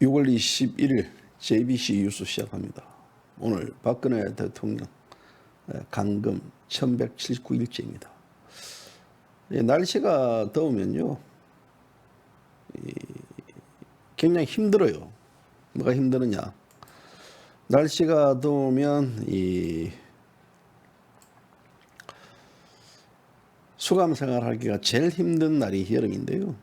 6월 21일 JBC 뉴스 시작합니다. 오늘 박근혜 대통령 강금 1179일째입니다. 날씨가 더우면요, 굉장히 힘들어요. 뭐가 힘드느냐? 날씨가 더우면 수감 생활하기가 제일 힘든 날이 여름인데요.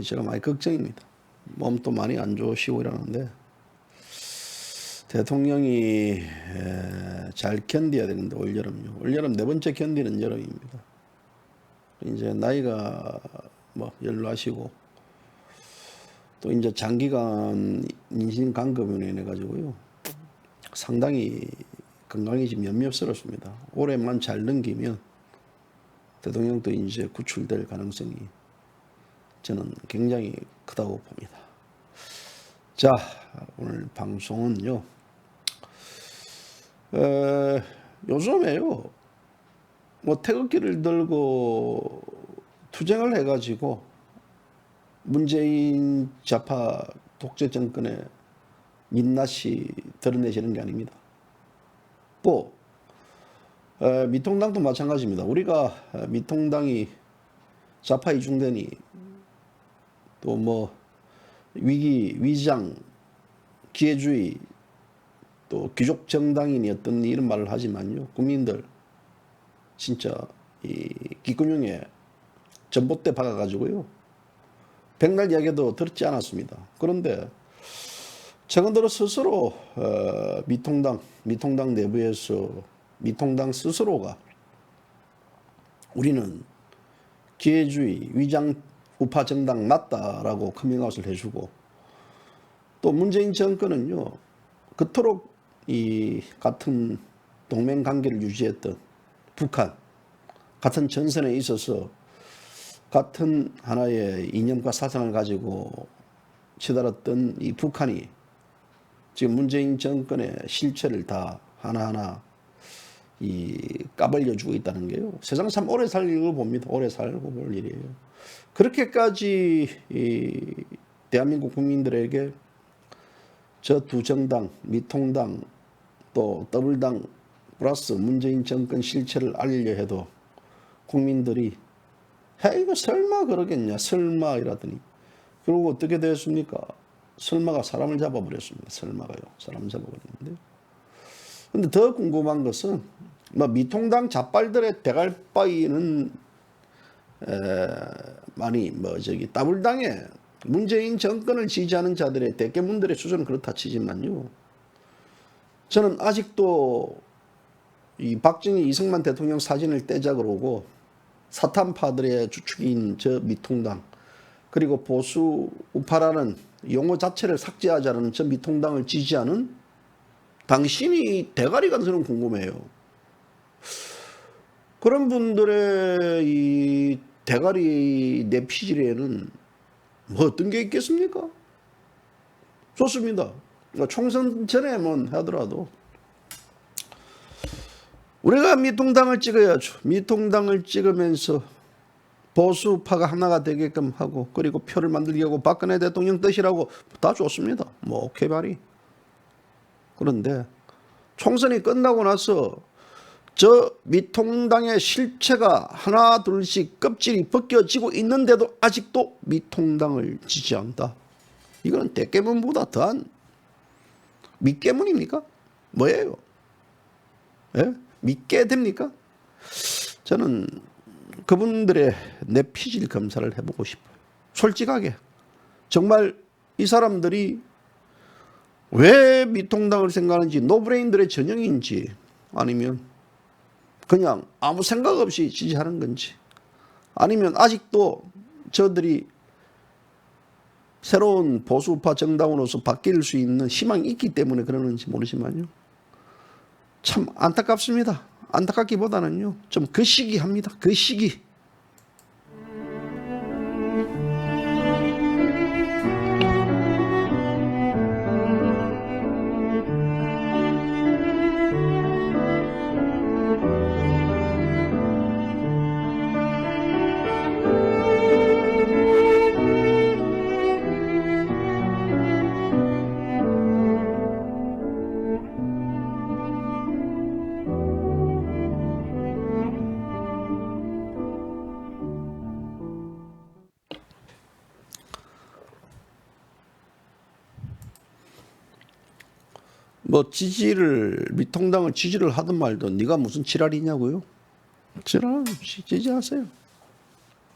제가 많이 걱정입니다. 몸도 많이 안 좋으시고 이러는데 대통령이 잘 견뎌야 되는데 올여름요. 올여름 네 번째 견디는 여름입니다. 이제 나이가 연로하시고 또 이제 장기간 인신 간급으로 인해 가지고요 상당히 건강이 지금 염려스럽습니다. 올해만 잘 넘기면 대통령도 이제 구출될 가능성이 저는 굉장히 크다고 봅니다. 자, 오늘 방송은요, 요즘에요, 태극기를 들고 투쟁을 해가지고 문재인 좌파 독재 정권의 민낯이 드러내지는 게 아닙니다. 또 미통당도 마찬가지입니다. 우리가 미통당이 좌파 이중되니 또 위기, 위장, 기회주의, 또 귀족 정당인이었던 이런 말을 하지만요, 국민들 진짜 이 귓구녕에 전봇대 박아가지고요 백날 이야기도 들었지 않았습니다. 그런데 최근 들어 스스로 미통당 내부에서 미통당 스스로가 우리는 기회주의, 위장 우파 정당 맞다라고 커밍아웃을 해주고, 또 문재인 정권은요 그토록 이 같은 동맹 관계를 유지했던 북한, 같은 전선에 있어서 같은 하나의 이념과 사상을 가지고 치달았던 이 북한이 지금 문재인 정권의 실체를 다 하나하나 까발려주고 있다는 게요, 세상 참 오래 살고 봅니다. 오래 살고 볼 일이에요. 그렇게까지 대한민국 국민들에게 저 두 정당, 미통당 또 더블당 플러스 문재인 정권 실체를 알리려 해도 국민들이 이거 설마 그러겠냐, 설마 이라더니, 그리고 어떻게 됐습니까? 설마가 사람을 잡아버렸습니다. 설마가요, 사람을 잡아버렸는데. 근데 더 궁금한 것은 미통당 좌빨들의 대갈바위는 많이 더블당에 문재인 정권을 지지하는 자들의 대개문들의 수준은 그렇다 치지만요, 저는 아직도 이 박정희 이승만 대통령 사진을 떼자 그러고 사탄파들의 주축인 저 미통당, 그리고 보수 우파라는 용어 자체를 삭제하자는 저 미통당을 지지하는 당신이 대가리가 저는 궁금해요. 그런 분들의 이 대가리 내피질에는 어떤 게 있겠습니까? 좋습니다. 총선 전에만 하더라도 우리가 미통당을 찍어야죠. 미통당을 찍으면서 보수파가 하나가 되게끔 하고, 그리고 표를 만들게 하고, 박근혜 대통령 뜻이라고 다 좋습니다. 오케이 말이. 그런데 총선이 끝나고 나서 저 미통당의 실체가 하나 둘씩 껍질이 벗겨지고 있는데도 아직도 미통당을 지지한다. 이거는 대깨문보다 더한 밑깨문입니까? 뭐예요? 예? 믿게 됩니까? 저는 그분들의 내피질 검사를 해보고 싶어요. 솔직하게. 정말 이 사람들이 왜 미통당을 생각하는지, 노브레인들의 전형인지, 아니면 그냥 아무 생각 없이 지지하는 건지, 아니면 아직도 저들이 새로운 보수파 정당으로서 바뀔 수 있는 희망이 있기 때문에 그러는지 모르지만요, 참 안타깝습니다. 안타깝기보다는요, 좀 거시기합니다. 거시기. 뭐 미통당을 지지를 하든 말든 네가 무슨 지랄이냐고요? 지랄 지지하세요.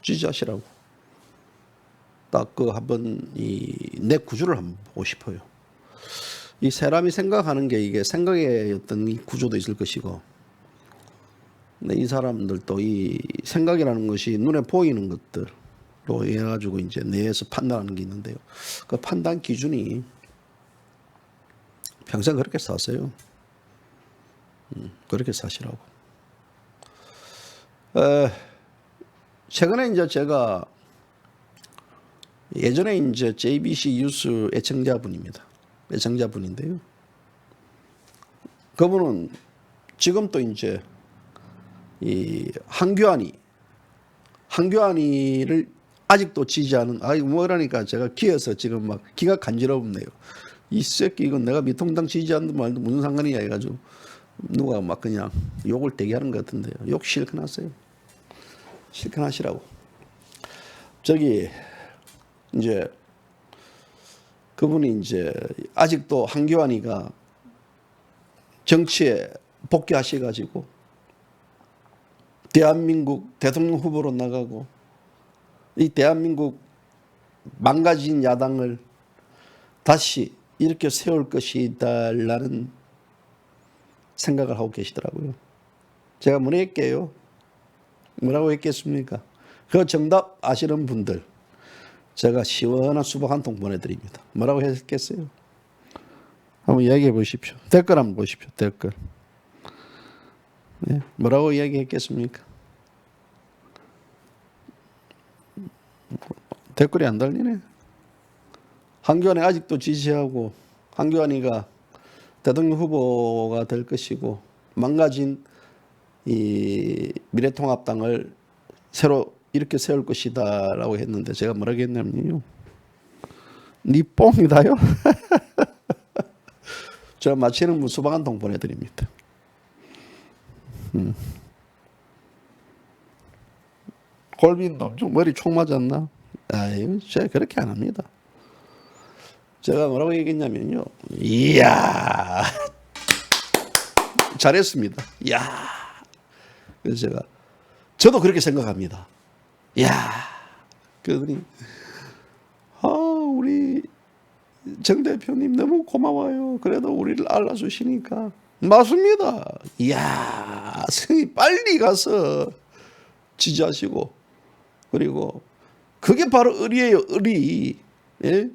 지지하시라고. 딱 그 한번 내 구조를 한번 보고 싶어요. 이 사람이 생각하는 게 이게 생각의 어떤 이 구조도 있을 것이고, 근데 이 사람들도 이 생각이라는 것이 눈에 보이는 것들로 해가지고 이제 뇌에서 판단하는 게 있는데요. 그 판단 기준이 평생 그렇게 사세요. 그렇게 사시라고. 최근에 이제 제가 예전에 이제 JBC 뉴스 애청자분인데요. 그분은 지금 또 이제 이 한교안이를 아직도 지지하는, 뭐라니까 제가 기어서 지금 막 기가 간지럽네요. 이 새끼 이건 내가 미통당 지지하는 말도 무슨 상관이야 해가지고 누가 막 그냥 욕을 되게 하는 것 같은데요. 욕 실컷 하세요. 실컷 하시라고. 저기 이제 그분이 이제 아직도 한교안이가 정치에 복귀하셔가지고 대한민국 대통령 후보로 나가고 이 대한민국 망가진 야당을 다시 이렇게 세울 것이다라는 생각을 하고 계시더라고요. 제가 문의할게요. 뭐라고 했겠습니까? 그 정답 아시는 분들 제가 시원한 수박 한 통 보내드립니다. 뭐라고 했겠어요? 한번 이야기해 보십시오. 댓글 한번 보십시오. 댓글. 네, 뭐라고 이야기했겠습니까? 댓글이 안 달리네. 한교안이 아직도 지지하고 한교안이가 대통령 후보가 될 것이고 망가진 이 미래통합당을 새로 이렇게 세울 것이다라고 했는데 제가 뭐라고 했냐면요. 니 뽕이다요. 제가 마치는 수박 한 통 보내드립니다. 골빈놈 좀 머리 총 맞았나? 아유, 제가 그렇게 안 합니다. 제가 뭐라고 얘기했냐면요. 이야, 잘했습니다. 이야. 그래서 저도 그렇게 생각합니다. 이야, 그러더니, 우리 정 대표님 너무 고마워요. 그래도 우리를 알아주시니까. 맞습니다. 이야, 빨리 가서 지지하시고, 그리고 그게 바로 의리예요, 의리. 예?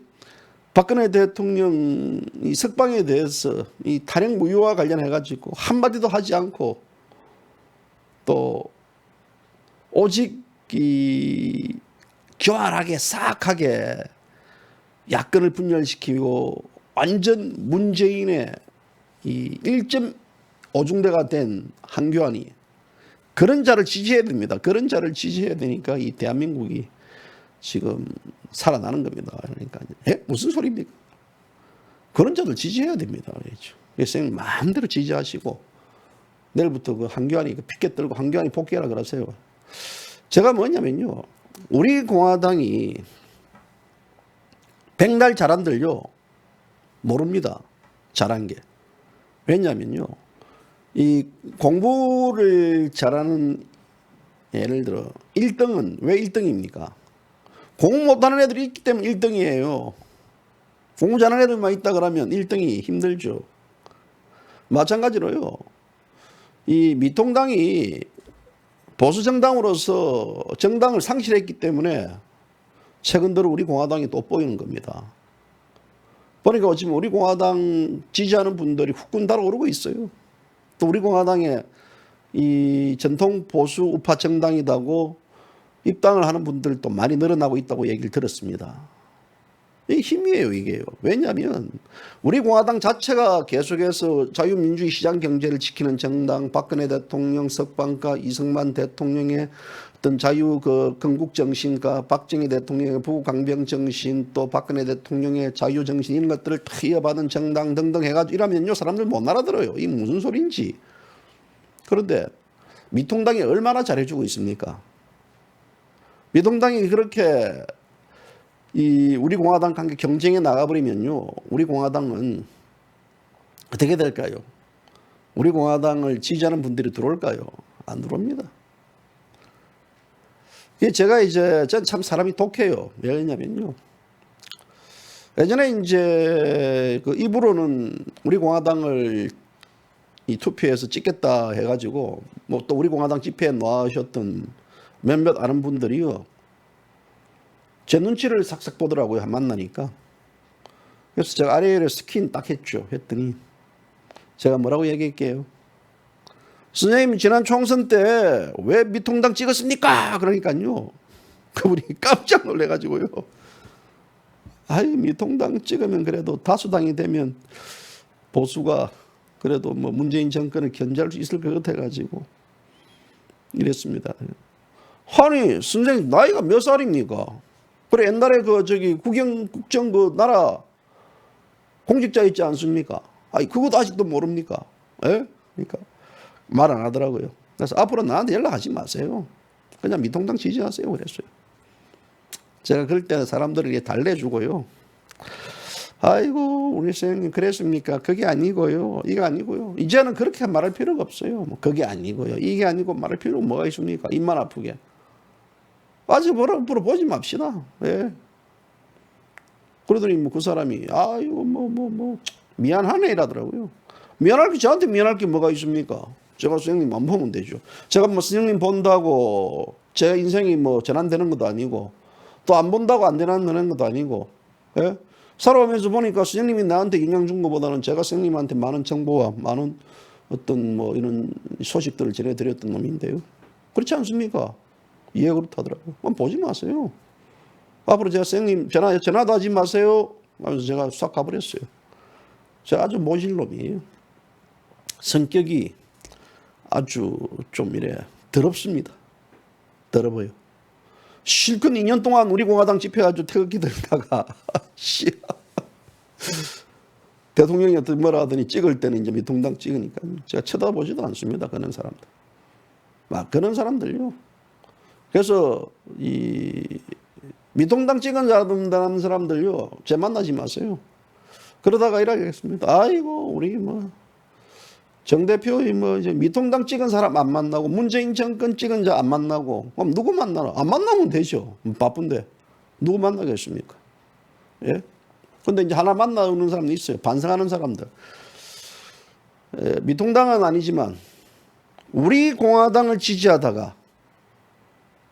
박근혜 대통령 이 석방에 대해서 이 탄핵 무효와 관련해가지고 한마디도 하지 않고 또 오직 이 교활하게 싹하게 야권을 분열시키고 완전 문재인의 이 1.5중대가 된 한교안이 그런 자를 지지해야 됩니다. 그런 자를 지지해야 되니까 이 대한민국이 지금 살아나는 겁니다. 그러니까 무슨 소리입니까? 그런 자들 지지해야 됩니다. 그래서 마음대로 지지하시고 내일부터 그 한교안이 피켓 들고 한교안이 복귀하라 그러세요. 제가 뭐냐면요. 우리 공화당이 백날 잘한들요. 모릅니다. 잘한 게. 왜냐면요. 이 공부를 잘하는 예를 들어 1등은 왜 1등입니까? 공부 못하는 애들이 있기 때문에 1등이에요. 공부 잘하는 애들만 있다 그러면 1등이 힘들죠. 마찬가지로요. 이 미통당이 보수정당으로서 정당을 상실했기 때문에 최근 들어 우리 공화당이 또 보이는 겁니다. 그러니까 지금 우리 공화당 지지하는 분들이 후끈 달아오르고 있어요. 또 우리 공화당의 이 전통 보수 우파 정당이라고 입당을 하는 분들도 많이 늘어나고 있다고 얘기를 들었습니다. 이게 힘이에요, 이게요. 왜냐하면 우리 공화당 자체가 계속해서 자유민주주의 시장 경제를 지키는 정당, 박근혜 대통령 석방과 이승만 대통령의 어떤 자유 그 건국 정신과 박정희 대통령의 부강병 정신, 또 박근혜 대통령의 자유 정신 이런 것들을 다 이어받은 정당 등등 해가지고 이러면요 사람들 못 알아들어요. 이게 무슨 소리인지. 그런데 미통당이 얼마나 잘해주고 있습니까? 미통당이 그렇게 이 우리 공화당 관계 경쟁에 나가버리면요, 우리 공화당은 어떻게 될까요? 우리 공화당을 지지하는 분들이 들어올까요? 안 들어옵니다. 제가 이제 전 참 사람이 독해요. 왜냐면요. 예전에 이제 그 입으로는 우리 공화당을 이 투표에서 찍겠다 해가지고 뭐 또 우리 공화당 집회에 나오셨던 몇몇 아는 분들이요. 제 눈치를 싹싹 보더라고요. 만나니까. 그래서 제가 아래에 스킨 딱 했죠. 했더니 제가 뭐라고 얘기할게요. 선생님 지난 총선 때 왜 미통당 찍었습니까? 그러니까요. 그분이 깜짝 놀래가지고요. 아이 미통당 찍으면 그래도 다수당이 되면 보수가 그래도 뭐 문재인 정권을 견제할 수 있을 것 같아가지고 이랬습니다. 아니 선생님 나이가 몇 살입니까? 그래 옛날에 그 저기 국정 그 나라 공직자 있지 않습니까? 아니 그것도 아직도 모릅니까? 예? 그러니까 말 안 하더라고요. 그래서 앞으로 나한테 연락하지 마세요. 그냥 미통당 지지하세요. 그랬어요. 제가 그럴 때 사람들에게 달래주고요. 아이고 우리 선생님 그랬습니까? 그게 아니고요. 이게 아니고요. 이제는 그렇게 말할 필요가 없어요. 뭐 그게 아니고요. 이게 아니고 말할 필요가 뭐가 있습니까? 입만 아프게. 아직 뭐라고 보지 맙시다. 예. 그러더니 뭐 그 사람이 아이고 뭐 미안하네 이라더라고요. 미안할 게 저한테 미안할 게 뭐가 있습니까? 제가 선생님 안 보면 되죠. 제가 뭐 선생님 본다고 제 인생이 뭐 전환되는 것도 아니고 또 안 본다고 안 전환되는 것도 아니고 예? 살아오면서 보니까 선생님이 나한테 영향 준 것보다는 제가 선생님한테 많은 정보와 많은 어떤 뭐 이런 소식들을 전해드렸던 놈인데요. 그렇지 않습니까? 이해 그렇다더라고요. 그럼 보지 마세요. 앞으로 제가 선생님 전화도 하지 마세요. 하면서 제가 싹 가버렸어요. 제가 아주 모질 놈이에요. 성격이 아주 좀 이래 더럽습니다. 더러워요. 실컷 2년 동안 우리 공화당 집회 아주 태극기 들다가 대통령이 어떻게 뭐라 하더니 찍을 때는 이제 미통당 찍으니까 제가 쳐다보지도 않습니다. 그런 사람들. 막 그런 사람들요. 그래서 이 미통당 찍은 사람들요. 제 만나지 마세요. 그러다가 이러겠습니다. 아이고 우리 뭐 정 대표이 뭐 이제 미통당 찍은 사람 안 만나고 문재인 정권 찍은 자 안 만나고 그럼 누구 만나나? 안 만나면 되죠. 바쁜데 누구 만나겠습니까? 예? 근데 이제 하나 만나는 사람도 있어요. 반성하는 사람들. 예, 미통당은 아니지만 우리 공화당을 지지하다가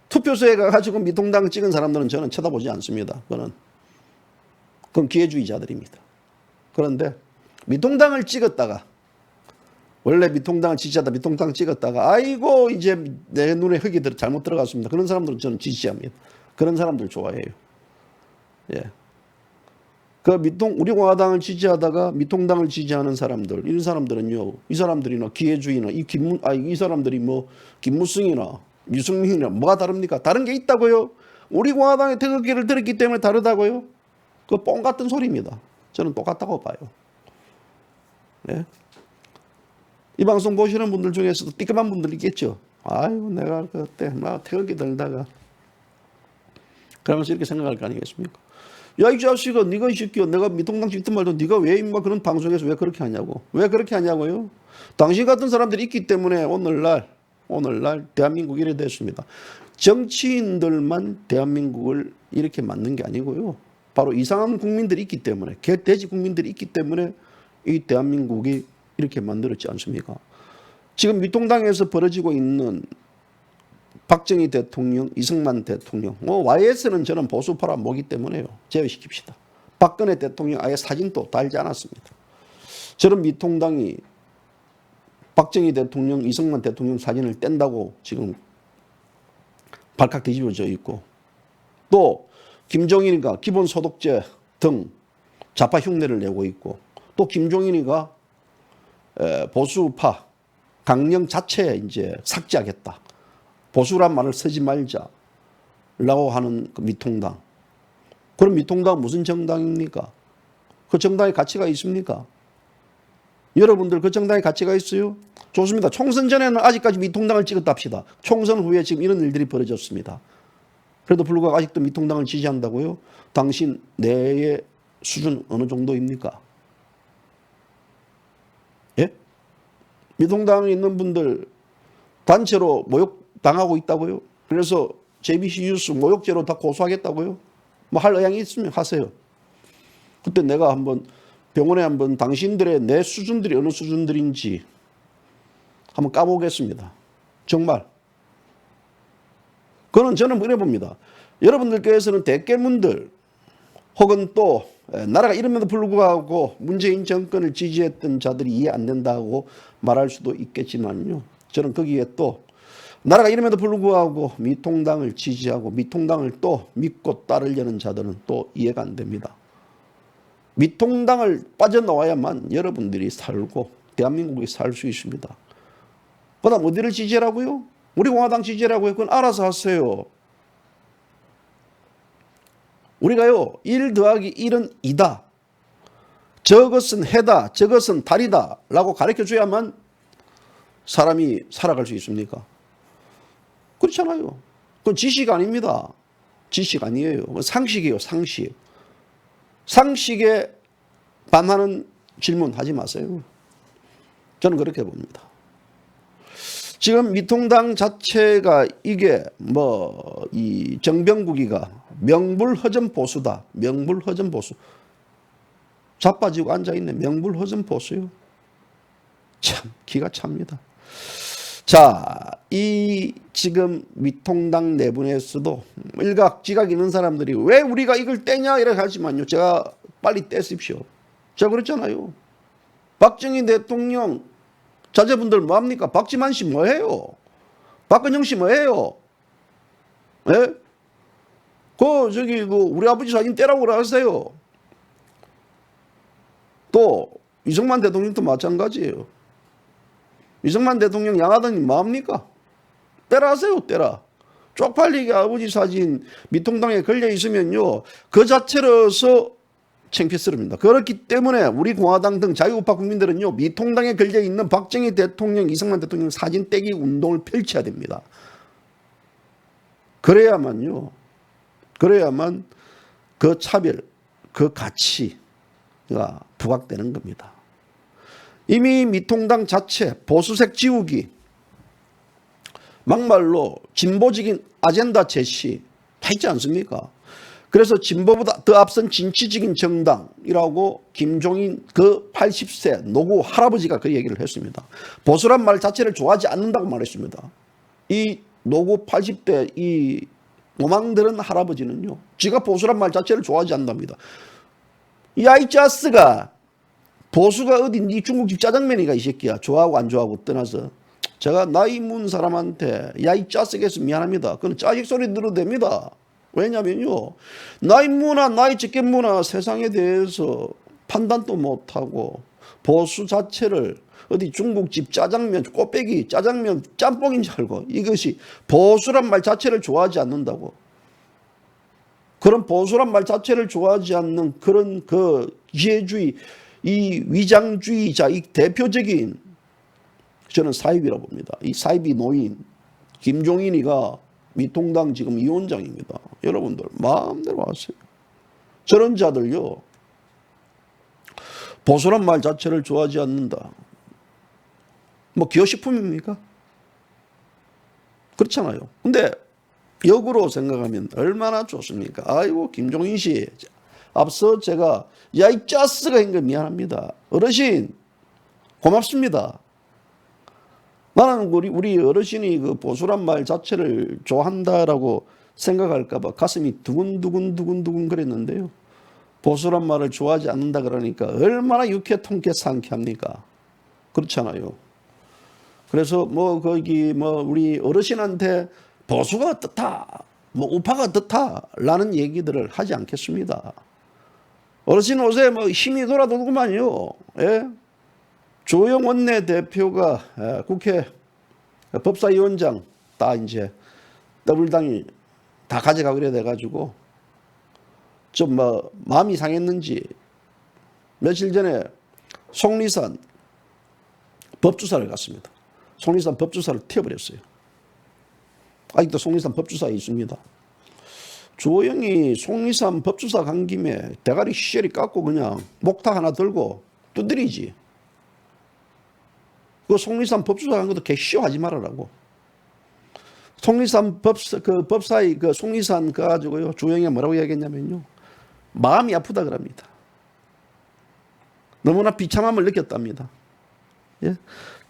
투표소에 가가지고 미통당을 찍은 사람들은 저는 쳐다보지 않습니다. 그건 기회주의자들입니다. 그런데 미통당을 찍었다가 원래 미통당을 지지하다 미통당 찍었다가 아이고 이제 내 눈에 흙이 잘못 들어갔습니다. 그런 사람들은 저는 지지합니다. 그런 사람들 좋아해요. 예. 우리 공화당을 지지하다가 미통당을 지지하는 사람들 이런 사람들은요. 이 사람들이나 기회주의나 이 사람들이 뭐 김무성이나 유승민이나 뭐가 다릅니까? 다른 게 있다고요? 우리 공화당의 태극기를 들었기 때문에 다르다고요? 그 뻥 같은 소리입니다. 저는 똑같다고 봐요. 예. 이 방송 보시는 분들 중에서도 띠끔한 분들 있겠죠. 아이고 내가 그때 막 태극기 들다가 그러면서 이렇게 생각할 거 아니겠습니까? 야 이 자식아 네가 이 새끼야 내가 미통당 찍든 말든 네가 왜 임마 그런 방송에서 왜 그렇게 하냐고. 왜 그렇게 하냐고요? 당신 같은 사람들이 있기 때문에 오늘날 대한민국이 이래 됐습니다. 정치인들만 대한민국을 이렇게 만든 게 아니고요. 바로 이상한 국민들이 있기 때문에 개돼지 국민들이 있기 때문에 이 대한민국이 이렇게 만들었지 않습니까? 지금 미통당에서 벌어지고 있는 박정희 대통령, 이승만 대통령, YS는 저는 보수파라 모기 때문에요. 제외시킵시다. 박근혜 대통령 아예 사진도 달지 않았습니다. 저런 미통당이 박정희 대통령, 이승만 대통령 사진을 뗀다고 지금 발칵 뒤집어져 있고 또 김종인이가 기본소득제 등 좌파 흉내를 내고 있고 또 김종인이가 보수파 강령 자체에 이제 삭제하겠다. 보수란 말을 쓰지 말자라고 하는 그 미통당. 그럼 미통당 무슨 정당입니까? 그 정당의 가치가 있습니까? 여러분들 그 정당의 가치가 있어요? 좋습니다. 총선 전에는 아직까지 미통당을 찍었다 합시다. 총선 후에 지금 이런 일들이 벌어졌습니다. 그래도 불구하고 아직도 미통당을 지지한다고요? 당신 내의 수준 어느 정도입니까? 미통당에 있는 분들 단체로 모욕당하고 있다고요? 그래서 JBC 뉴스 모욕죄로 다 고소하겠다고요? 뭐 할 의향이 있으면 하세요. 그때 내가 한번 병원에 한번 당신들의 내 수준들이 어느 수준들인지 한번 까보겠습니다. 정말. 그거는 저는 이래봅니다. 여러분들께서는 대깨문들 혹은 또 나라가 이름에도 불구하고 문재인 정권을 지지했던 자들이 이해 안 된다고 말할 수도 있겠지만요. 저는 거기에 또 나라가 이름에도 불구하고 미통당을 지지하고 미통당을 또 믿고 따르려는 자들은 또 이해가 안 됩니다. 미통당을 빠져나와야만 여러분들이 살고 대한민국이 살 수 있습니다. 그다음 어디를 지지하라고요? 우리 공화당 지지하라고요? 그건 알아서 하세요. 우리가요 1 더하기 1은 2다. 저것은 해다. 저것은 달이다. 라고 가르쳐줘야만 사람이 살아갈 수 있습니까? 그렇잖아요. 그건 지식 아닙니다. 지식 아니에요. 상식이에요. 상식. 상식에 반하는 질문 하지 마세요. 저는 그렇게 봅니다. 지금 미통당 자체가 이게 이 정병국이가 명불허전 보수다. 명불허전 보수. 자빠지고 앉아있네. 명불허전 보수요. 참 기가 찹니다. 자, 이 지금 미통당 내분에서도 일각지각 있는 사람들이 왜 우리가 이걸 떼냐 이렇게 하지만요. 제가 빨리 떼십시오. 제가 그랬잖아요. 박정희 대통령 자제분들 뭐합니까? 박지만 씨 뭐해요? 박근영 씨 뭐해요? 예? 우리 아버지 사진 떼라고 그러세요. 또 이승만 대통령도 마찬가지예요. 이승만 대통령 양하더니 뭐합니까? 떼라 하세요. 떼라. 쪽팔리게 아버지 사진 미통당에 걸려 있으면요. 그 자체로서 창피스럽니다. 그렇기 때문에 우리 공화당 등 자유우파 국민들은요. 미통당에 걸려 있는 박정희 대통령, 이승만 대통령 사진 떼기 운동을 펼쳐야 됩니다. 그래야만 그 차별, 그 가치가 부각되는 겁니다. 이미 미통당 자체 보수색 지우기, 막말로 진보적인 아젠다 제시 다 있지 않습니까? 그래서 진보보다 더 앞선 진취적인 정당이라고 김종인 그 80세 노구 할아버지가 그 얘기를 했습니다. 보수란 말 자체를 좋아하지 않는다고 말했습니다. 이 노구 80대 이 노망들은 할아버지는요. 지가 보수란 말 자체를 좋아하지 않는답니다. 야 이 짜스가 보수가 어디 네 중국집 짜장면이가 이 새끼야. 좋아하고 안 좋아하고 떠나서 제가 나이 문 사람한테 야 이 짜스겠어 미안합니다. 그건 짜식 소리 들어도 됩니다. 왜냐면요. 나이 문화 나이 적게 문화 세상에 대해서 판단도 못하고 보수 자체를 어디 중국집 짜장면 꼬빼기 짜장면 짬뽕인 줄 알고 이것이 보수란 말 자체를 좋아하지 않는다고. 그런 보수란 말 자체를 좋아하지 않는 그런 그 기회주의 이 위장주의자 이 대표적인 저는 사입이라고 봅니다. 이 사입이 노인 김종인이가 미통당 지금 위원장입니다. 여러분들 마음대로 하세요. 저런 자들요. 보수란 말 자체를 좋아하지 않는다. 뭐 기호식품입니까? 그렇잖아요. 근데 역으로 생각하면 얼마나 좋습니까? 아이고 김종인 씨 앞서 제가 야 이 짜스가 한 거 미안합니다. 어르신 고맙습니다. 나는 우리 어르신이 그 보수란 말 자체를 좋아한다라고 생각할까봐 가슴이 두근두근 그랬는데요. 보수란 말을 좋아하지 않는다 그러니까 얼마나 유쾌 통쾌 상쾌합니까? 그렇잖아요. 그래서 우리 어르신한테 보수가 어떻다, 우파가 어떻다라는 얘기들을 하지 않겠습니다. 어르신 옷에 힘이 돌아도구만요. 예? 조영 원내대표가 국회 법사위원장 다 이제 더불당이 다 가져가고 그래 돼가지고 좀 마음이 상했는지 며칠 전에 속리산 법주사를 갔습니다. 속리산 법주사를 튀어버렸어요. 아직도 속리산 법주사에 있습니다. 조영이 속리산 법주사 간 김에 대가리 시절이 깎고 그냥 목탁 하나 들고 두드리지. 그 속리산 법주사 한 것도 개쇼하지 말아라고. 속리산 법사의 그 속리산 그 가지고요. 주영이가 뭐라고 이야기했냐면요. 마음이 아프다 그럽니다. 너무나 비참함을 느꼈답니다. 예?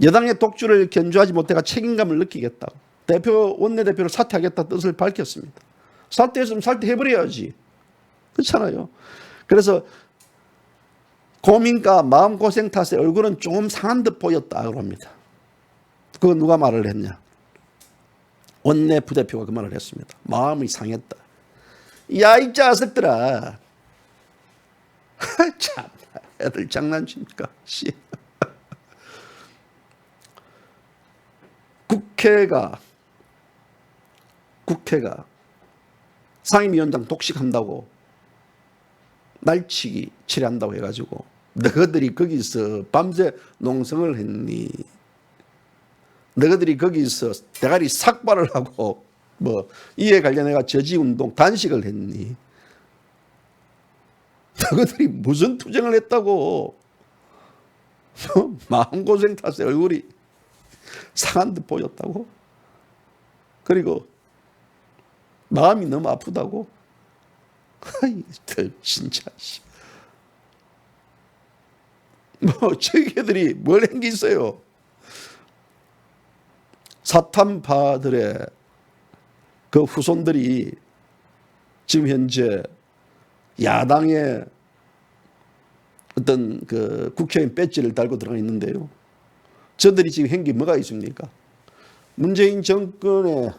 여당의 독주를 견주하지 못해가 책임감을 느끼겠다고. 원내대표를 사퇴하겠다 뜻을 밝혔습니다. 사퇴했으면 사퇴해버려야지. 그렇잖아요. 그래서 고민과 마음고생 탓에 얼굴은 좀 상한 듯 보였다 그럽니다. 그거 누가 말을 했냐. 원내 부대표가 그 말을 했습니다. 마음이 상했다. 야, 이 자식들아. 참, 애들 장난칩니까? 국회가 상임위원장 독식한다고 날치기 칠한다고 해가지고 너희들이 거기서 밤새 농성을 했니? 너희들이 거기서 대가리 삭발을 하고 뭐 이에 관련해가 저지운동 단식을 했니? 너희들이 무슨 투쟁을 했다고? 마음고생 탓에 얼굴이 상한 듯 보였다고? 그리고 마음이 너무 아프다고? 아이들 진짜 뭐 저희들이 뭘 한 게 있어요? 사탄파들의 그 후손들이 지금 현재 야당의 어떤 그 국회의원 배지를 달고 들어가 있는데요. 저들이 지금 한 게 뭐가 있습니까? 문재인 정권에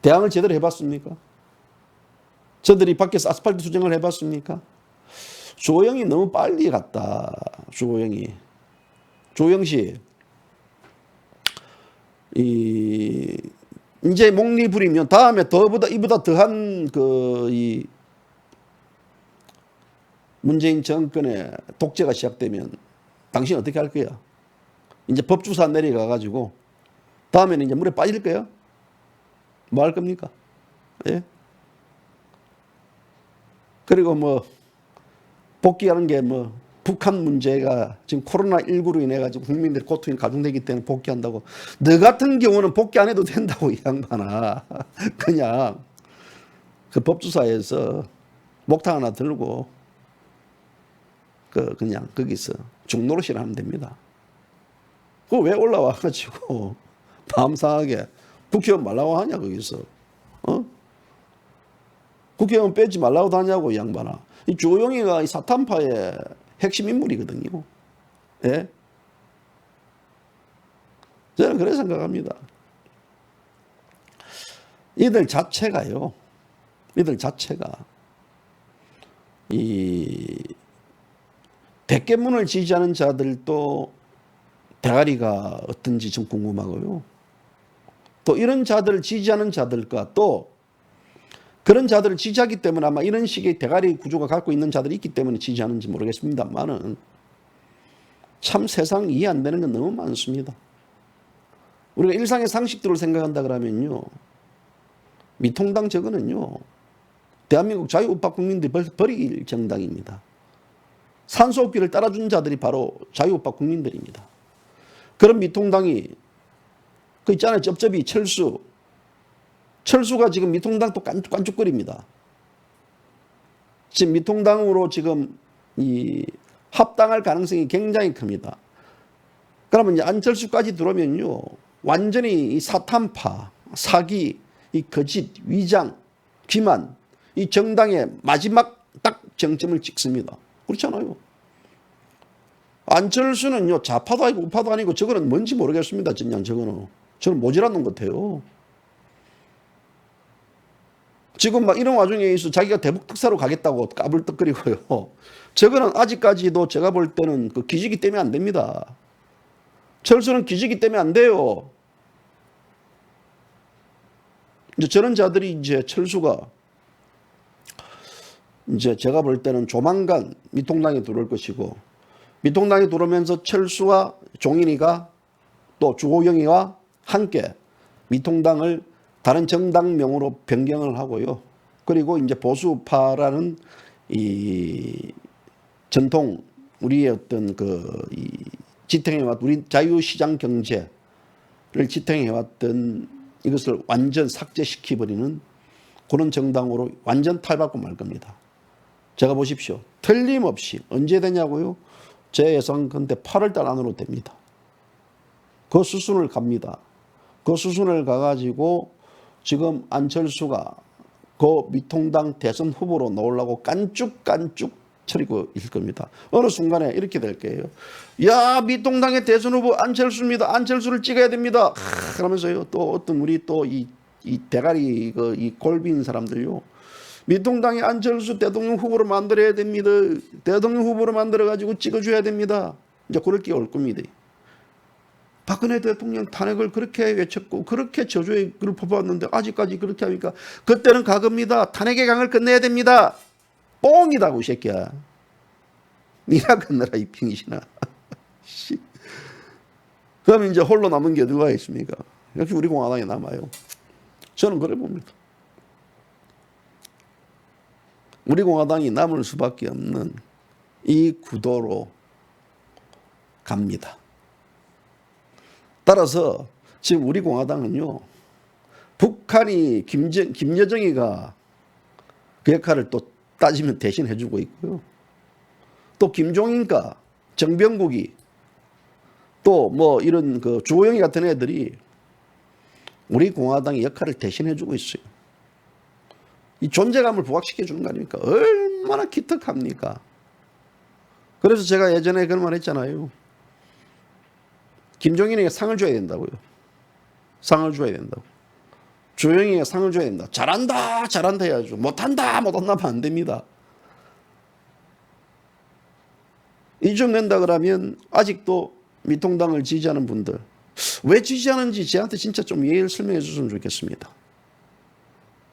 대항을 제대로 해봤습니까? 저들이 밖에서 아스팔트 투쟁을 해봤습니까? 조영이 너무 빨리 갔다. 조영이. 조영씨. 이제 목리 부리면 다음에 이보다 더한 이 문재인 정권의 독재가 시작되면 당신 어떻게 할 거야? 이제 법주사 내려가 가지고 다음에는 이제 물에 빠질 거야? 뭐 할 겁니까? 예? 그리고 뭐 복귀하는 게 뭐 북한 문제가 지금 코로나19로 인해 가지고 국민들의 고통이 가중되기 때문에 복귀한다고. 너 같은 경우는 복귀 안 해도 된다고 이 양반아. 그냥 그 법주사에서 목탕 하나 들고 그냥 거기서 중노릇이나 하면 됩니다. 그거 왜 올라와 가지고 마음 상하게 국회의원 말라고 하냐 거기서. 국회의원 빼지 말라고 하냐고 이 양반아. 이 조영이가 이 사탄파의 핵심 인물이거든요. 예? 저는 그렇게 생각합니다. 이들 자체가 이 백개문을 지지하는 자들도 대가리가 어떤지 좀 궁금하고요. 또 이런 자들을 지지하는 자들과 또 그런 자들을 지지하기 때문에 아마 이런 식의 대가리 구조가 갖고 있는 자들이 있기 때문에 지지하는지 모르겠습니다만은 참 세상 이해 안 되는 건 너무 많습니다. 우리가 일상의 상식들을 생각한다 그러면요. 미통당 저거는요. 대한민국 자유우파 국민들이 버릴 정당입니다. 산소호흡기를 따라준 자들이 바로 자유우파 국민들입니다. 그런 미통당이 그 있잖아요. 쩝쩝이 철수가 지금 미통당도 깐죽거립니다. 지금 미통당으로 지금 이 합당할 가능성이 굉장히 큽니다. 그러면 이제 안철수까지 들어오면요. 완전히 이 사탄파, 사기, 이 거짓, 위장, 기만, 이 정당의 마지막 딱 정점을 찍습니다. 그렇잖아요. 안철수는요. 좌파도 아니고 우파도 아니고 저거는 뭔지 모르겠습니다. 그냥 저는 모질한 놈 같아요. 지금 막 이런 와중에 있어 자기가 대북 특사로 가겠다고 까불떡거리고요. 저거는 아직까지도 제가 볼 때는 그 기지기 때문에 안 됩니다. 철수는 기지기 때문에 안 돼요. 이제 저런 자들이 이제 철수가 이제 제가 볼 때는 조만간 미통당에 들어올 것이고 미통당에 들어오면서 철수와 종인이가 또 주호영이와 함께 미통당을 다른 정당명으로 변경을 하고요. 그리고 이제 보수파라는 이 전통 우리의 어떤 이 지탱해왔던 우리 자유시장 경제를 지탱해왔던 이것을 완전 삭제시켜버리는 그런 정당으로 완전 탈바꿈 말 겁니다. 제가 보십시오. 틀림없이 언제 되냐고요? 제 예상컨대 8월달 안으로 됩니다. 그 수순을 갑니다. 그 수순을 가가지고 지금 안철수가 그 미통당 대선 후보로 나오려고 깐죽깐죽 처리고 있을 겁니다. 어느 순간에 이렇게 될 거예요. 야, 미통당의 대선 후보 안철수입니다. 안철수를 찍어야 됩니다. 그러면서요. 또 어떤 우리 또 이 대가리 이 골빈 사람들요. 미통당의 안철수 대통령 후보로 만들어야 됩니다. 대통령 후보로 만들어 가지고 찍어줘야 됩니다. 이제 그럴 게 올 겁니다. 박근혜 대통령 탄핵을 그렇게 외쳤고 그렇게 저주의 글을 퍼부었는데 아직까지 그렇게 하니까 그때는 가급니다. 탄핵의 강을 끝내야 됩니다. 뽕이다고 이 새끼야. 니나 끝내라 이 핑이시나. 그럼 이제 홀로 남은 게 누가 있습니까? 역시 우리 공화당에 남아요. 저는 그래 봅니다. 우리 공화당이 남을 수밖에 없는 이 구도로 갑니다. 따라서 지금 우리 공화당은요, 북한이 김여정이가 그 역할을 또 따지면 대신 해주고 있고요. 또 김종인과 정병국이 또 뭐 이런 그 주호영이 같은 애들이 우리 공화당의 역할을 대신 해주고 있어요. 이 존재감을 부각시켜 주는 거 아닙니까? 얼마나 기특합니까? 그래서 제가 예전에 그런 말 했잖아요. 김종인에게 상을 줘야 된다고요. 상을 줘야 된다고. 주호영이가 상을 줘야 된다. 잘한다, 잘한다 해야죠. 못한다, 못한다 하면 안 됩니다. 이쯤 된다 그러면 아직도 미통당을 지지하는 분들 왜 지지하는지 저한테 진짜 좀 이해를 설명해 주셨으면 좋겠습니다.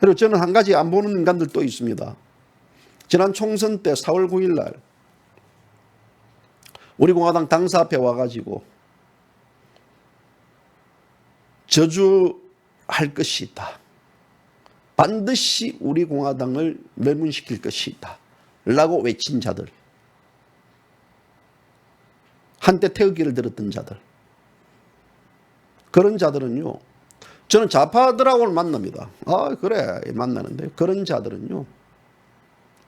그리고 저는 한 가지 안 보는 인간들 또 있습니다. 지난 총선 때 4월 9일 날 우리 공화당 당사 앞에 와가지고 저주할 것이 있다. 반드시 우리 공화당을 멸문시킬 것이 있다. 라고 외친 자들. 한때 태극기를 들었던 자들. 그런 자들은요. 저는 좌파들하고는 만납니다. 아, 그래. 만나는데. 그런 자들은요.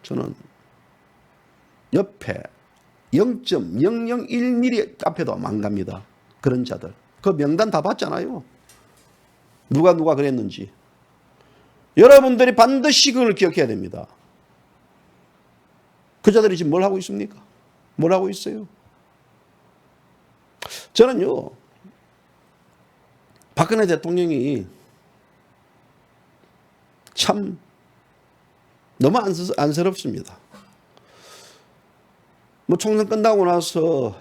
저는 옆에 0.001mm 앞에도 안 갑니다. 그런 자들. 그 명단 다 봤잖아요. 누가 그랬는지. 여러분들이 반드시 그걸 기억해야 됩니다. 그 자들이 지금 뭘 하고 있습니까? 뭘 하고 있어요? 저는요. 박근혜 대통령이 참 너무 안쓰럽습니다. 뭐 총선 끝나고 나서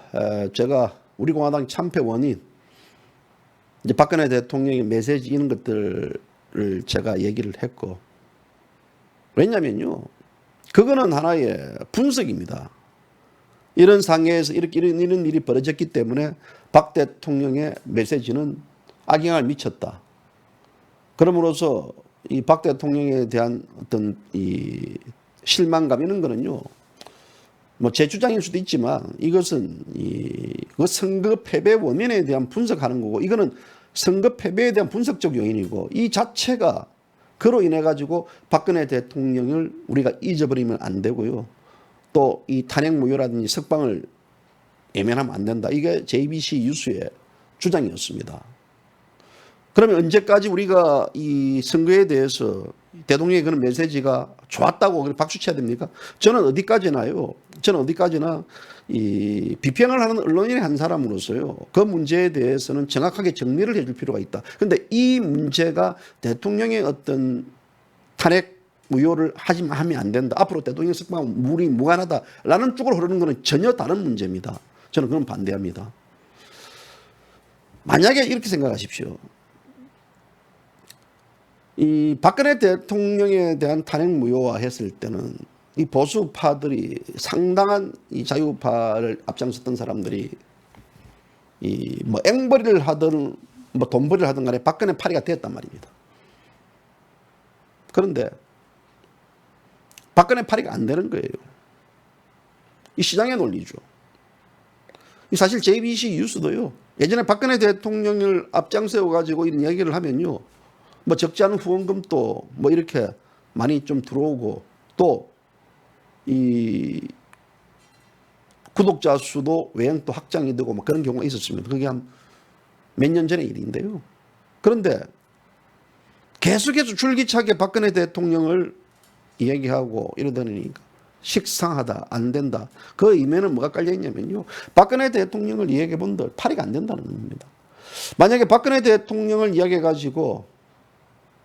제가 우리 공화당 참패 원인 이제 박근혜 대통령의 메시지 이런 것들을 제가 얘기를 했고 왜냐면요 그거는 하나의 분석입니다. 이런 상해에서 이런 일이 벌어졌기 때문에 박 대통령의 메시지는 악영향을 미쳤다. 그럼으로써 이 박 대통령에 대한 어떤 이 실망감 이런 거는요. 뭐 제 주장일 수도 있지만 이것은 그 선거 패배 원인에 대한 분석하는 거고 이거는 선거 패배에 대한 분석적 요인이고 이 자체가 그로 인해 가지고 박근혜 대통령을 우리가 잊어버리면 안 되고요. 또 이 탄핵 무효라든지 석방을 예면하면 안 된다. 이게 JBC 뉴스의 주장이었습니다. 그러면 언제까지 우리가 이 선거에 대해서 대통령의 그런 메시지가 좋았다고 박수쳐야 됩니까? 저는 어디까지나요. 저는 어디까지나 이 비평을 하는 언론인의 한 사람으로서요. 그 문제에 대해서는 정확하게 정리를 해줄 필요가 있다. 그런데 이 문제가 대통령의 어떤 탄핵 무효를 하면 안 된다. 앞으로 대통령 석방 물이 무관하다라는 쪽으로 흐르는 것은 전혀 다른 문제입니다. 저는 그건 반대합니다. 만약에 이렇게 생각하십시오. 이 박근혜 대통령에 대한 탄핵 무효화 했을 때는 이 보수파들이 상당한 이 자유파를 앞장섰던 사람들이 이 뭐 앵벌이를 하든 뭐 돈벌이를 하든 간에 박근혜 파리가 됐단 말입니다. 그런데 박근혜 파리가 안 되는 거예요. 이 시장의 논리죠. 사실 JBC 뉴스도요. 예전에 박근혜 대통령을 앞장세워 가지고 이런 이야기를 하면요. 뭐 적지 않은 후원금도 뭐 이렇게 많이 좀 들어오고 또 이 구독자 수도 외형 또 확장이 되고 뭐 그런 경우가 있었습니다. 그게 한 몇 년 전의 일인데요. 그런데 계속해서 줄기차게 박근혜 대통령을 이야기하고 이러더니 식상하다, 안 된다. 그 이면은 뭐가 깔려 있냐면요. 박근혜 대통령을 이야기해 본들 파리가 안 된다는 겁니다. 만약에 박근혜 대통령을 이야기해 가지고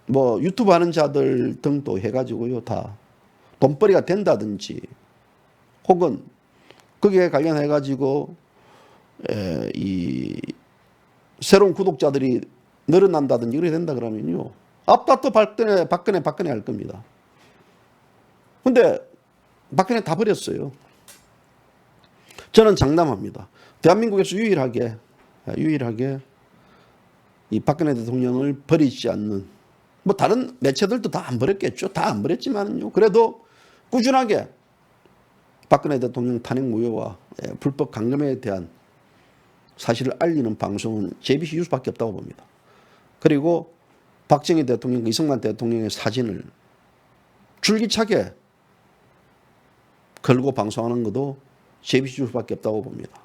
뭐 유튜브 하는 자들 등도 해 가지고요. 다 돈벌이가 된다든지 혹은 거기에 관련해 가지고 이 새로운 구독자들이 늘어난다든지 그래 된다 그러면요. 앞다 또 박근혜 할 겁니다. 근데 박근혜 다 버렸어요. 저는 장담합니다. 대한민국에서 유일하게 이 박근혜 대통령을 버리지 않는 뭐 다른 매체들도 다 안 버렸겠죠. 다 안 버렸지만요. 그래도 꾸준하게 박근혜 대통령 탄핵 무효와 불법 강금에 대한 사실을 알리는 방송은 JBC 뉴스밖에 없다고 봅니다. 그리고 박정희 대통령, 이승만 대통령의 사진을 줄기차게 걸고 방송하는 것도 JBC 뉴스밖에 없다고 봅니다.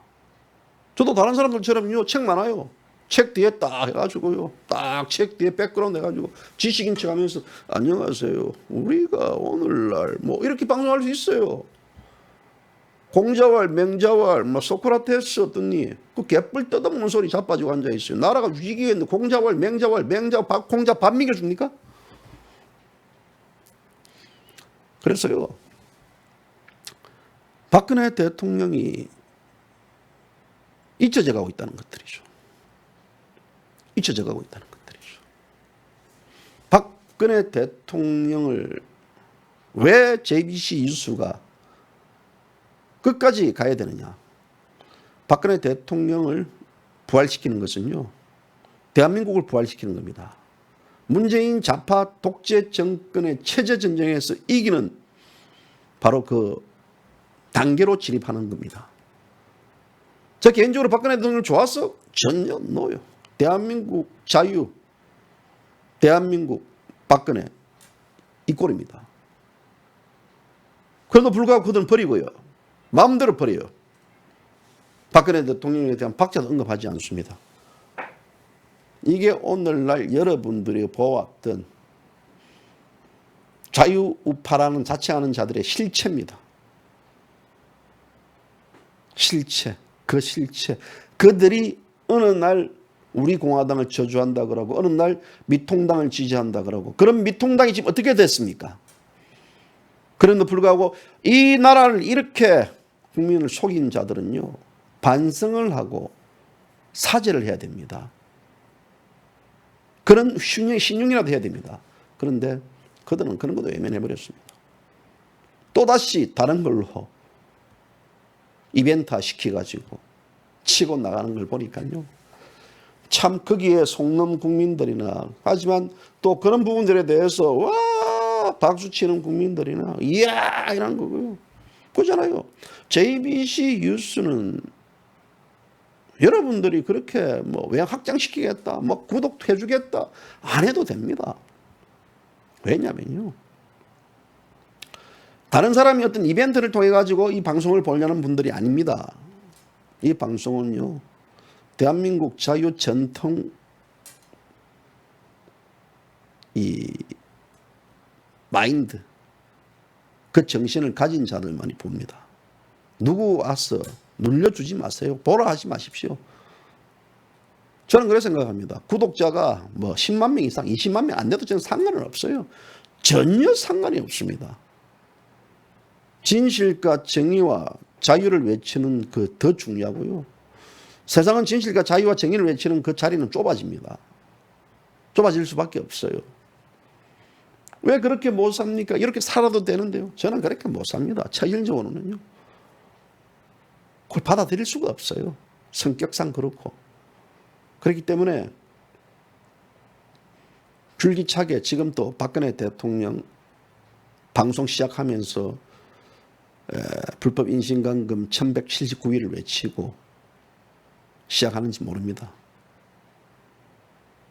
저도 다른 사람들처럼요, 책 많아요. 책 뒤에 딱 해가지고요, 딱 책 뒤에 백그라운드 해가지고 지식인 척 하면서 안녕하세요. 우리가 오늘날 뭐 이렇게 방송할 수 있어요. 공자왈, 맹자왈, 뭐 소크라테스 어떠니 그 개뿔 뜯어먹는 소리 자빠지고 앉아 있어요. 나라가 위기에 있는데 공자왈, 맹자왈, 공자 밥 먹여줍니까? 그래서요, 박근혜 대통령이 잊혀져 가고 있다는 것들이죠. 잊혀져 가고 있다는 것들이죠. 박근혜 대통령을 왜 JBC 뉴스가 끝까지 가야 되느냐. 박근혜 대통령을 부활시키는 것은요, 대한민국을 부활시키는 겁니다. 문재인 좌파 독재 정권의 체제 전쟁에서 이기는 바로 그 단계로 진입하는 겁니다. 저 개인적으로 박근혜 대통령 좋았어? 전혀 노요. 대한민국 자유, 대한민국 박근혜 이 꼴입니다. 그래도 불구하고 그들은 버리고요. 마음대로 버려요. 박근혜 대통령에 대한 박자도 언급하지 않습니다. 이게 오늘날 여러분들이 보아왔던 자유우파라는 자칭하는 자들의 실체입니다. 실체, 그 실체. 그들이 어느 날 우리 공화당을 저주한다 그러고 어느 날 미통당을 지지한다 그러고 그런 미통당이 지금 어떻게 됐습니까? 그런데도 불구하고 이 나라를 이렇게 국민을 속인 자들은요, 반성을 하고 사죄를 해야 됩니다. 그런 신용이라도 해야 됩니다. 그런데 그들은 그런 것도 외면해버렸습니다. 또다시 다른 걸로 이벤트 시켜가지고 치고 나가는 걸 보니까요, 참 거기에 속는 국민들이나, 하지만 또 그런 부분들에 대해서 와 박수치는 국민들이나 이야 이런 거고요. 그렇잖아요. JBC 뉴스는 여러분들이 그렇게 뭐 외양 확장시키겠다, 뭐 구독해주겠다 안 해도 됩니다. 왜냐면요, 다른 사람이 어떤 이벤트를 통해 가지고 이 방송을 보려는 분들이 아닙니다. 이 방송은요, 대한민국 자유 전통 이 마인드, 그 정신을 가진 자들만이 봅니다. 누구 와서 눌려주지 마세요. 보라 하지 마십시오. 저는 그렇게 생각합니다. 구독자가 뭐 10만 명 이상, 20만 명 안 돼도 저는 상관은 없어요. 전혀 상관이 없습니다. 진실과 정의와 자유를 외치는 그 더 중요하고요. 세상은 진실과 자유와 정의를 외치는 그 자리는 좁아집니다. 좁아질 수밖에 없어요. 왜 그렇게 못 삽니까? 이렇게 살아도 되는데요. 저는 그렇게 못 삽니다. 체질적으로는요. 그걸 받아들일 수가 없어요. 성격상 그렇고. 그렇기 때문에 줄기차게 지금 또 박근혜 대통령 방송 시작하면서 불법 인신감금 1179일을 외치고 시작하는지 모릅니다.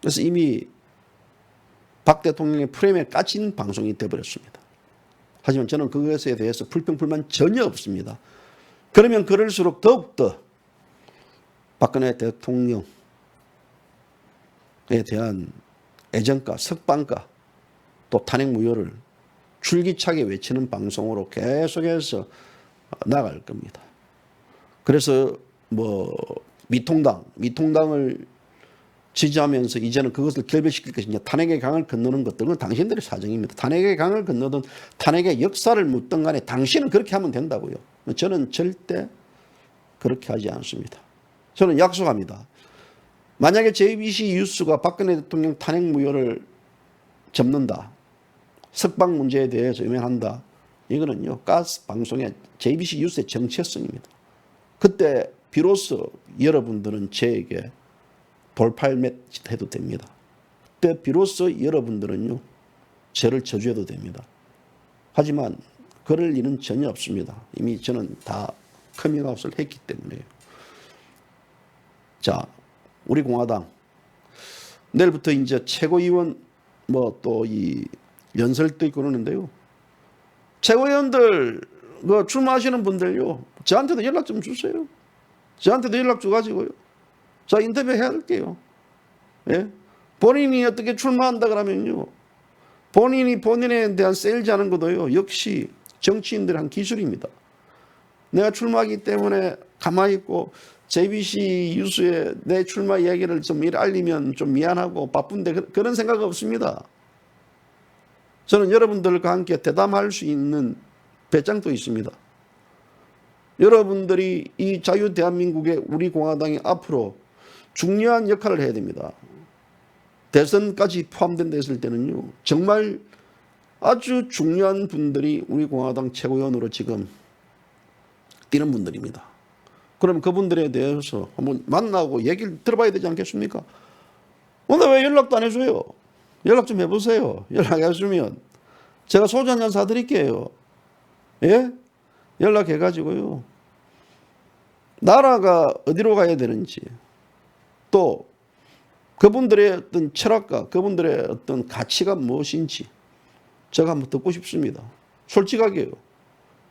그래서 이미 박 대통령의 프레임에 까친 방송이 되어버렸습니다. 하지만 저는 그것에 대해서 불평불만 전혀 없습니다. 그러면 그럴수록 더욱더 박근혜 대통령에 대한 애정가, 석방가, 또 탄핵 무효를 줄기차게 외치는 방송으로 계속해서 나갈 겁니다. 그래서 뭐 미통당을 지지하면서 이제는 그것을 결별시킬 것이냐, 탄핵의 강을 건너는 것들은 당신들의 사정입니다. 탄핵의 강을 건너든 탄핵의 역사를 묻든 간에 당신은 그렇게 하면 된다고요. 저는 절대 그렇게 하지 않습니다. 저는 약속합니다. 만약에 JBC 뉴스가 박근혜 대통령 탄핵 무효를 접는다, 석방 문제에 대해서 유명한다, 이거는요 가스 방송의 JBC 뉴스의 정체성입니다. 그때 비로소 여러분들은 저에게 돌팔매 해도 됩니다. 그때 비로소 여러분들은요 저를 저주해도 됩니다. 하지만 그럴 일은 전혀 없습니다. 이미 저는 다 커밍아웃을 했기 때문에요. 자, 우리 공화당 내일부터 이제 최고위원 뭐 또 이 연설도 있고 그러는데요. 최고위원들 그 출마하시는 분들요, 저한테도 연락 좀 주세요. 저한테도 연락 줘가지고요, 자 인터뷰 해야 할게요. 예? 본인이 어떻게 출마한다 그러면요, 본인이 본인에 대한 세일즈 하는 것도요 역시 정치인들의 한 기술입니다. 내가 출마하기 때문에 가만히 있고 JBC 뉴스에 내 출마 이야기를 좀 알리면 좀 미안하고 바쁜데 그런 생각 없습니다. 저는 여러분들과 함께 대담할 수 있는 배짱도 있습니다. 여러분들이 이 자유 대한민국의 우리 공화당이 앞으로 중요한 역할을 해야 됩니다. 대선까지 포함된 데 있을 때는요 정말 아주 중요한 분들이 우리 공화당 최고위원으로 지금 뛰는 분들입니다. 그럼 그분들에 대해서 한번 만나고 얘기를 들어봐야 되지 않겠습니까? 오늘 왜 연락도 안 해줘요? 연락 좀 해보세요. 연락해주면 제가 소주 한잔 사드릴게요. 예? 연락해가지고요, 나라가 어디로 가야 되는지, 또 그분들의 어떤 철학과 그분들의 어떤 가치가 무엇인지 제가 한번 듣고 싶습니다. 솔직하게요.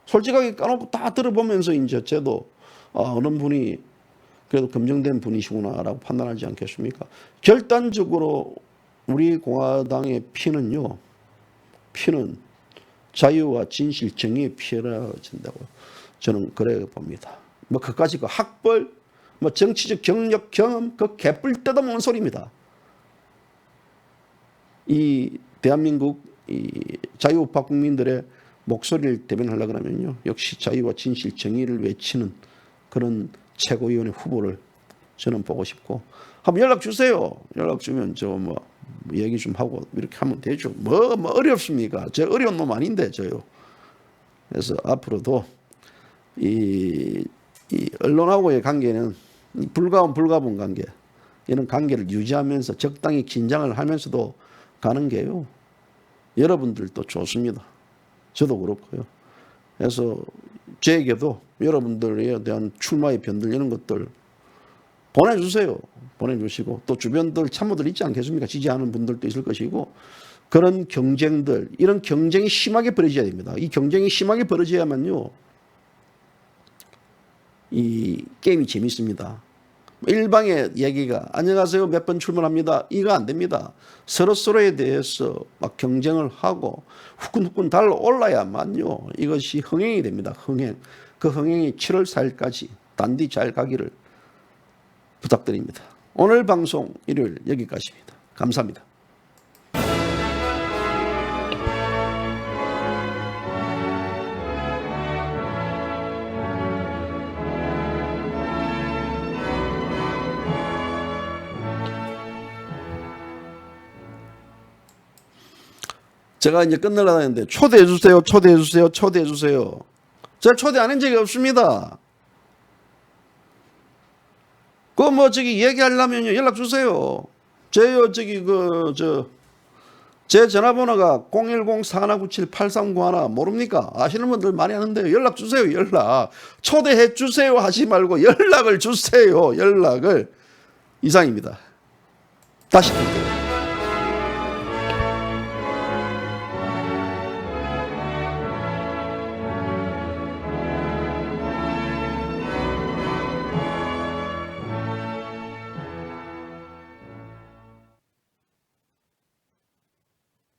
솔직하게 까놓고 다 들어보면서 이제 저도 어느 분이 그래도 검증된 분이시구나라고 판단하지 않겠습니까? 결단적으로 우리 공화당의 피는 자유와 진실, 정의의 피라진다고 저는 그래 봅니다. 뭐 그까지 그 학벌, 뭐 정치적 경력, 경험, 그 개뿔 뜯어먹는 소리입니다. 이 대한민국 이 자유우파 국민들의 목소리를 대변하려고 하면요, 역시 자유와 진실, 정의를 외치는 그런 최고위원회 후보를 저는 보고 싶고, 한번 연락 주세요. 연락 주면 저 뭐 얘기 좀 하고 이렇게 하면 되죠. 뭐 어렵습니까? 저 어려운 놈 아닌데 저요. 그래서 앞으로도 이 언론하고의 관계는 불가분 관계, 이런 관계를 유지하면서 적당히 긴장을 하면서도 가는 게요, 여러분들도 좋습니다. 저도 그렇고요. 그래서 저에게도 여러분들에 대한 출마의 변들 이런 것들 보내주세요. 보내주시고, 또 주변들 참모들 있지 않겠습니까? 지지하는 분들도 있을 것이고, 그런 경쟁들, 이런 경쟁이 심하게 벌어져야 됩니다. 이 경쟁이 심하게 벌어져야만요 이 게임이 재밌습니다. 일방의 얘기가 안녕하세요 몇 번 출마합니다, 이거 안 됩니다. 서로에 대해서 막 경쟁을 하고 후끈후끈 달아올라야만요 이것이 흥행이 됩니다. 흥행. 그 흥행이 7월 4일까지 단디 잘 가기를 부탁드립니다. 오늘 방송 일요일 여기까지입니다. 감사합니다. 제가 이제 끝내려고 하는데 초대해주세요. 제가 초대 안 한 적이 없습니다. 그 뭐 저기 얘기하려면요 연락 주세요. 저요 저기 제 전화번호가 010-4197-8391 모릅니까? 아시는 분들 많이 하는데 연락 주세요. 연락. 초대해 주세요 하지 말고 연락을 주세요. 연락을. 이상입니다. 다시 볼게요.